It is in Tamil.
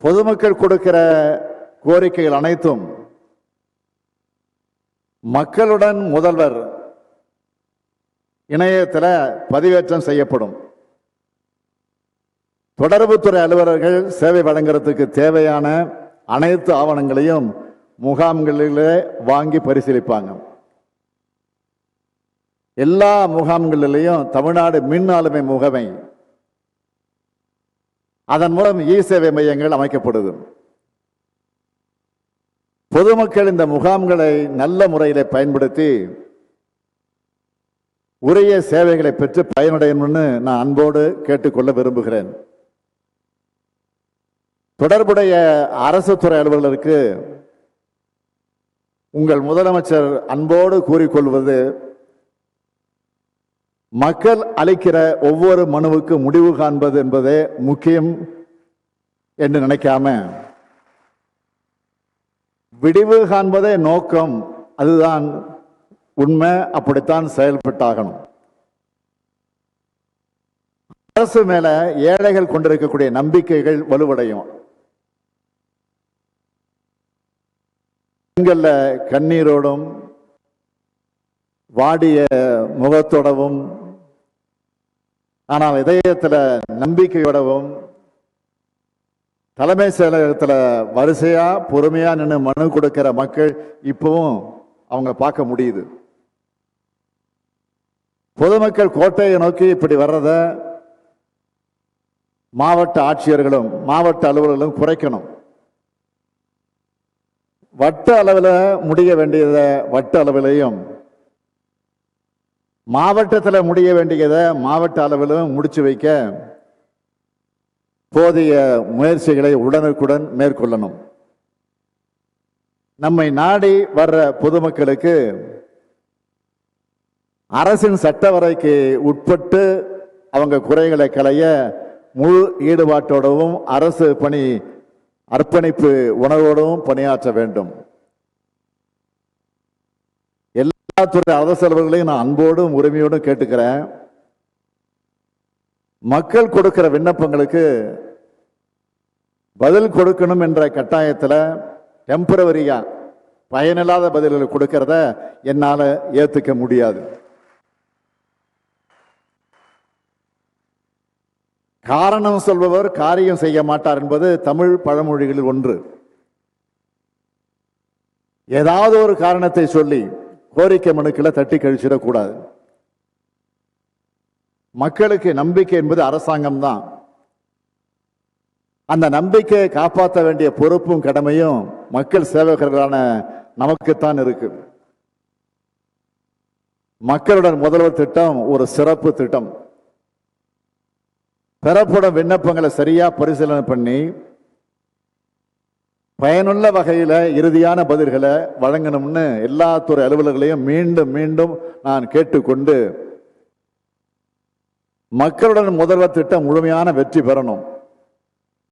பொதுமக்கள் கொடுக்கிற கோரிக்கைகள் அனைத்தும் மக்களுடன் முதல்வர் இணையத்தில் பதிவேற்றம் செய்யப்படும். தொடர்புத்துறை அலுவலர்கள் சேவை வழங்குறதுக்கு தேவையான அனைத்து ஆவணங்களையும் முகாம்களிலே வாங்கி பரிசீலிப்பாங்க. எல்லா முகாம்களிலேயும் தமிழ்நாடு மின் ஆளுமை முகமை, அதன் மூலம் இ சேவை மையங்கள் அமைக்கப்படுது. பொதுமக்கள் இந்த முகாம்களை நல்ல முறையில் பயன்படுத்தி உரிய சேவைகளை பெற்று பயனடையணும்னு நான் அன்போடு கேட்டுக்கொள்ள விரும்புகிறேன். தொடர்புடைய அரசு துறை அலுவலருக்கு உங்கள் முதலமைச்சர் அன்போடு கூறிக்கொள்வது, மக்கள் அளிக்கிற ஒவ்வொரு மனுவுக்கு முடிவு காண்பது என்பதே முக்கியம் என்று நினைக்காம, விடிவு காண்பதே நோக்கம், அதுதான் உண்மை, அப்படித்தான் செயல்பட்டாகணும். அரசு மேல ஏழைகள் கொண்டிருக்கக்கூடிய நம்பிக்கைகள் வலுவடையும். கண்கள்ல கண்ணீரோடும் வாடிய முகத்தோடவும் ஆனால் இதயத்துல நம்பிக்கையோடவும் தலைமை செயலகத்தில் வரிசையா பொறுமையா நின்று மனு கொடுக்கிற மக்கள் இப்பவும் அவங்க பார்க்க முடியுது. பொதுமக்கள் கோட்டையை நோக்கி இப்படி வர்றத மாவட்ட ஆட்சியர்களும் மாவட்ட அலுவலர்களும் குறைக்கணும். வட்ட அளவில் முடிய வேண்டியதை வட்ட அளவிலையும், மாவட்டத்தில் முடிய வேண்டியதை மாவட்ட அளவிலும் முடிச்சு வைக்க போதிய முயற்சிகளை உடனுக்குடன் மேற்கொள்ளணும். நம்மை நாடி வர்ற பொதுமக்களுக்கு அரசின் சட்டவரைக்கு உட்பட்டு அவங்க குறைகளை களைய முழு ஈடுபாட்டோடவும் அரசு பணி அர்ப்பணிப்பு உணர்வோடும் பணியாற்ற வேண்டும். எல்லா துறை அரசு அலுவலர்களையும் நான் அன்போடும் உரிமையோடும் கேட்டுக்கிறேன். மக்கள் கொடுக்கிற விண்ணப்பங்களுக்கு பதில் கொடுக்கணும் என்ற கட்டாயத்தில் டெம்பரவரியா பயனில்லாத பதில்களை கொடுக்கிறத என்னால ஏத்துக்க முடியாது. காரணம் சொல்பவர் காரியம் செய்ய மாட்டார் என்பது தமிழ் பழமொழிகளில் ஒன்று. ஏதாவது ஒரு காரணத்தை சொல்லி கோரிக்கை மனுக்களை தட்டி கழிச்சிடக்கூடாது. மக்களுக்கு நம்பிக்கை என்பது அரசாங்கம் தான். அந்த நம்பிக்கையை காப்பாற்ற வேண்டிய பொறுப்பும் கடமையும் மக்கள் சேவகர்களான நமக்குத்தான் இருக்கு. மக்களுடன் முதல்வர் திட்டம் ஒரு சிறப்பு திட்டம். பெறப்படும் விண்ணப்பங்களை சரியா பரிசீலனை பண்ணி பயனுள்ள வகையில இறுதியான பதில்களை வழங்கணும்னு எல்லா துறை அலுவலர்களையும் மீண்டும் மீண்டும் நான் கேட்டுக்கொண்டு மக்களுடன் முதல்வர் திட்டம் முழுமையான வெற்றி பெறணும்.